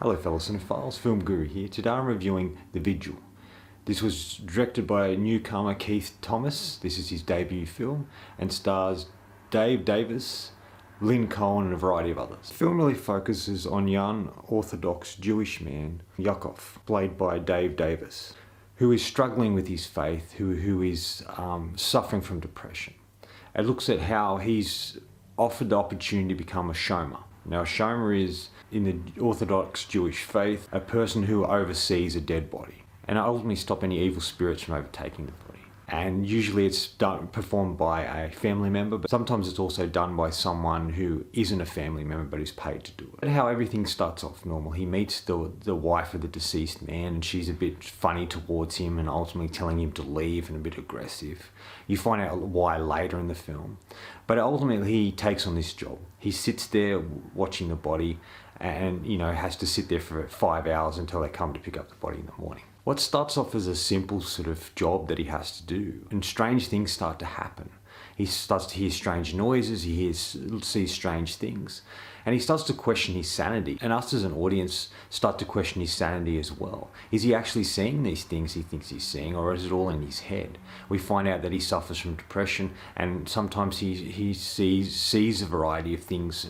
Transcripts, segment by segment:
Hello fellow cinephiles, Film Guru here. Today I'm reviewing The Vigil. This was directed by newcomer Keith Thomas. This is his debut film and stars Dave Davis, Lynn Cohen and a variety of others. The film really focuses on young Orthodox Jewish man Yaakov, played by Dave Davis, who is struggling with his faith, who is suffering from depression. It looks at how he's offered the opportunity to become a shomer. Now, a shomer is, in the Orthodox Jewish faith, a person who oversees a dead body and ultimately stop any evil spirits from overtaking the body. And usually it's performed by a family member, but sometimes it's also done by someone who isn't a family member but who's paid to do it. And how everything starts off normal. He meets the wife of the deceased man and she's a bit funny towards him and ultimately telling him to leave and a bit aggressive. You find out why later in the film. But ultimately he takes on this job. He sits there watching the body and, has to sit there for 5 hours until they come to pick up the body in the morning. What starts off as a simple sort of job that he has to do, and strange things start to happen. He starts to hear strange noises, sees strange things, and he starts to question his sanity. And us as an audience start to question his sanity as well. Is he actually seeing these things he thinks he's seeing, or is it all in his head? We find out that he suffers from depression, and sometimes he sees a variety of things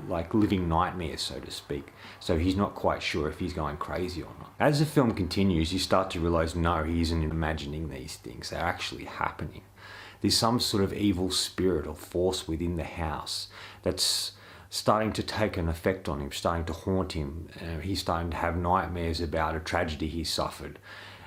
like living nightmares, so to speak. So he's not quite sure if he's going crazy or not. As the film continues, you start to realize, no, he isn't imagining these things. They're actually happening. There's some sort of evil spirit or force within the house that's starting to take an effect on him, starting to haunt him. He's starting to have nightmares about a tragedy he suffered,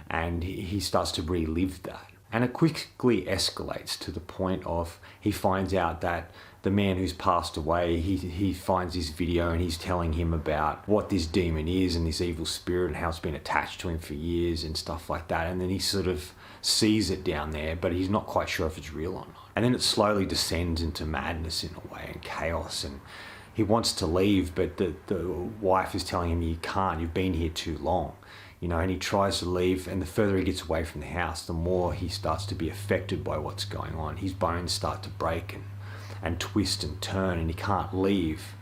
and he starts to relive that. And it quickly escalates to the point of he finds out that the man who's passed away, he finds this video and he's telling him about what this demon is and this evil spirit and how it's been attached to him for years and stuff like that. And then he sort of sees it down there, but he's not quite sure if it's real or not. And then it slowly descends into madness in a way and chaos, and he wants to leave, but the wife is telling him, you can't, you've been here too long. And he tries to leave, and the further he gets away from the house, the more he starts to be affected by what's going on. His bones start to break and twist and turn, and he can't leave.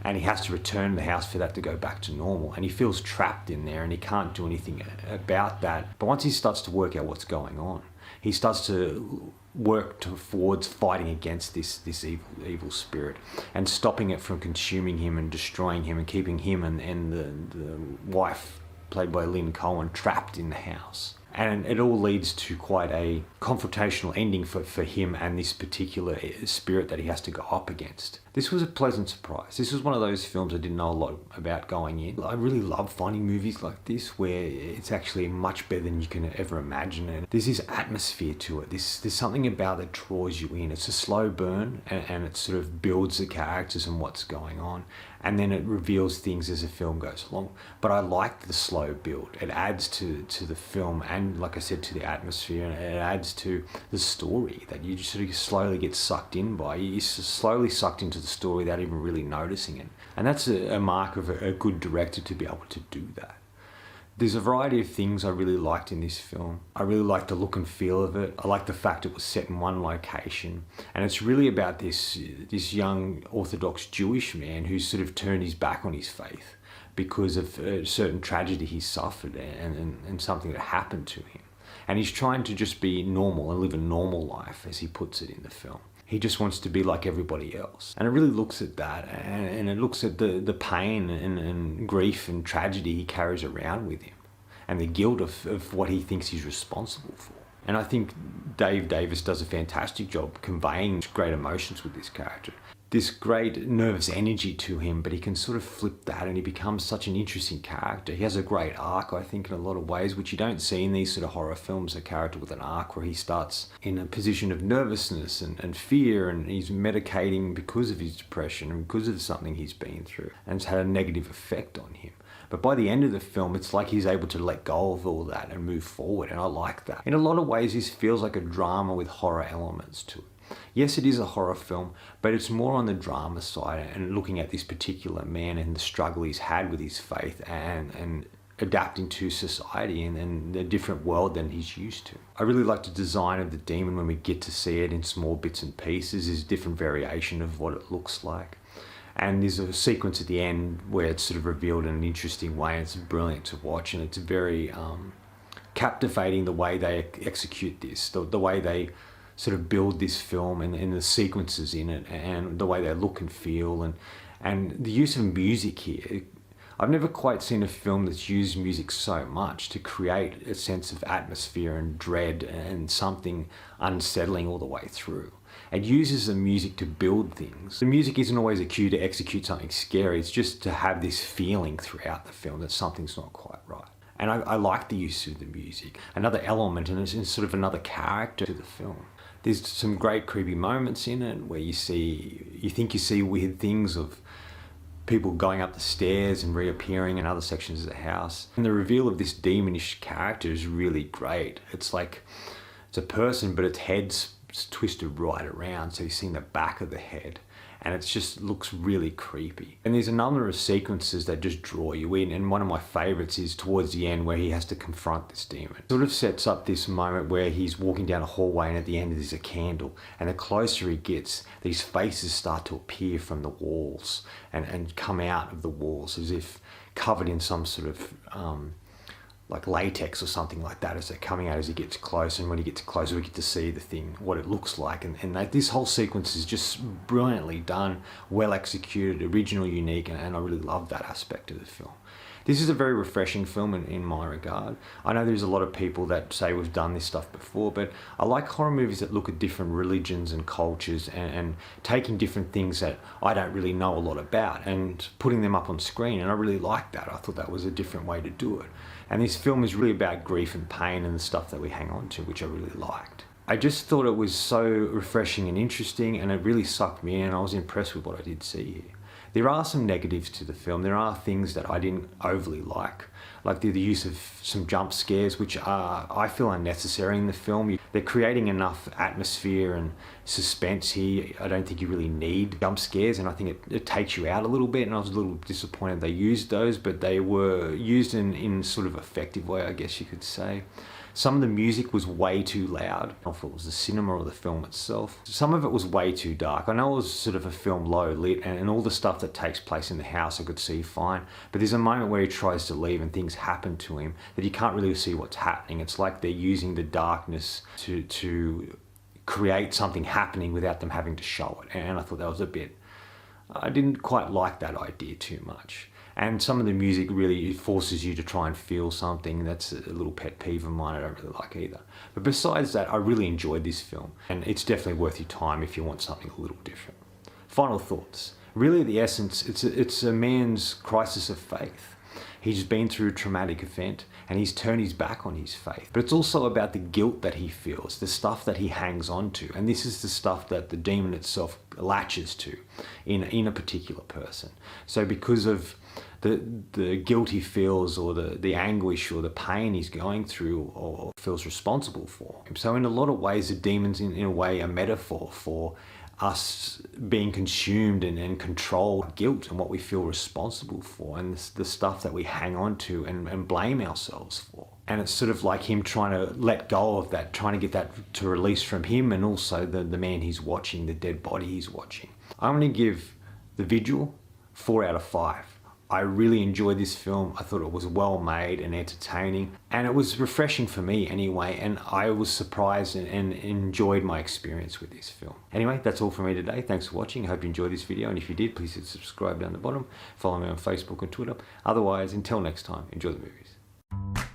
And he has to return to the house for that to go back to normal. And he feels trapped in there and he can't do anything about that. But once he starts to work out what's going on, he starts to work towards fighting against this evil spirit and stopping it from consuming him and destroying him and keeping him and the wife, played by Lynn Cohen, trapped in the house. And it all leads to quite a confrontational ending for him and this particular spirit that he has to go up against. This was a pleasant surprise. This was one of those films I didn't know a lot about going in. I really love finding movies like this where it's actually much better than you can ever imagine. And there's this atmosphere to it. There's something about it that draws you in. It's a slow burn and it sort of builds the characters and what's going on. And then it reveals things as the film goes along. But I like the slow build. It adds to the film and, like I said, to the atmosphere, and it adds to the story that you just sort of slowly get sucked in by. You're slowly sucked into the story without even really noticing it. And that's a mark of a good director, to be able to do that. There's a variety of things I really liked in this film. I really liked the look and feel of it. I liked the fact it was set in one location. And it's really about this young Orthodox Jewish man who's sort of turned his back on his faith because of a certain tragedy he suffered and something that happened to him. And he's trying to just be normal and live a normal life, as he puts it in the film. He just wants to be like everybody else. And it really looks at that, and it looks at the pain and grief and tragedy he carries around with him, and the guilt of what he thinks he's responsible for. And I think Dave Davis does a fantastic job conveying great emotions with this character. This great nervous energy to him, but he can sort of flip that and he becomes such an interesting character. He has a great arc, I think, in a lot of ways, which you don't see in these sort of horror films, a character with an arc where he starts in a position of nervousness and fear, and he's medicating because of his depression and because of something he's been through, and it's had a negative effect on him. But by the end of the film, it's like he's able to let go of all that and move forward, and I like that. In a lot of ways, this feels like a drama with horror elements to it. Yes, it is a horror film, but it's more on the drama side and looking at this particular man and the struggle he's had with his faith and adapting to society and a different world than he's used to. I really like the design of the demon when we get to see it in small bits and pieces. There's different variation of what it looks like. And there's a sequence at the end where it's sort of revealed in an interesting way. It's brilliant to watch, and it's very captivating the way they execute this, the way they sort of build this film and the sequences in it, and the way they look and feel, and the use of music here. I've never quite seen a film that's used music so much to create a sense of atmosphere and dread and something unsettling all the way through. It uses the music to build things. The music isn't always a cue to execute something scary, it's just to have this feeling throughout the film that something's not quite right. And I like the use of the music. Another element, and it's sort of another character to the film. There's some great creepy moments in it where you think you see weird things of people going up the stairs and reappearing in other sections of the house. And the reveal of this demonish character is really great. It's like, it's a person, but its head's twisted right around, so you've seen the back of the head. And it just looks really creepy. And there's a number of sequences that just draw you in, and one of my favorites is towards the end where he has to confront this demon. It sort of sets up this moment where he's walking down a hallway, and at the end there's a candle, and the closer he gets, these faces start to appear from the walls and come out of the walls as if covered in some sort of like latex or something like that, as they're coming out as he gets close. And when he gets closer, we get to see the thing, what it looks like. And this whole sequence is just brilliantly done, well executed, original, unique, and I really love that aspect of the film. This is a very refreshing film in my regard. I know there's a lot of people that say we've done this stuff before, but I like horror movies that look at different religions and cultures and taking different things that I don't really know a lot about and putting them up on screen, and I really like that. I thought that was a different way to do it. And this film is really about grief and pain and the stuff that we hang on to, which I really liked. I just thought it was so refreshing and interesting, and it really sucked me in. I was impressed with what I did see here. There are some negatives to the film. There are things that I didn't overly like the use of some jump scares, which are, I feel, unnecessary in the film. They're creating enough atmosphere and suspense here. I don't think you really need jump scares, and I think it takes you out a little bit, and I was a little disappointed they used those, but they were used in sort of effective way, I guess you could say. Some of the music was way too loud. I don't know if it was the cinema or the film itself. Some of it was way too dark. I know it was sort of a film low lit, and all the stuff that takes place in the house I could see fine. But there's a moment where he tries to leave and things happen to him that you can't really see what's happening. It's like they're using the darkness to create something happening without them having to show it. And I thought that was a bit, I didn't quite like that idea too much. And some of the music really forces you to try and feel something. That's a little pet peeve of mine I don't really like either. But besides that, I really enjoyed this film, and it's definitely worth your time if you want something a little different. Final thoughts. Really, the essence, it's a man's crisis of faith. He's been through a traumatic event and he's turned his back on his faith. But it's also about the guilt that he feels, the stuff that he hangs on to. And this is the stuff that the demon itself latches to in a particular person. So because of the guilt he feels, or the anguish or the pain he's going through or feels responsible for. So in a lot of ways, the demon's in a way a metaphor for us being consumed and controlled by guilt and what we feel responsible for, and the stuff that we hang on to and blame ourselves for. And it's sort of like him trying to let go of that, trying to get that to release from him, and also the man he's watching, the dead body he's watching. I'm going to give The Vigil 4 out of 5. I really enjoyed this film. I thought it was well made and entertaining, and it was refreshing for me anyway, and I was surprised and enjoyed my experience with this film. Anyway, that's all from me today. Thanks for watching. I hope you enjoyed this video, and if you did, please hit subscribe down the bottom. Follow me on Facebook and Twitter. Otherwise, until next time, enjoy the movies.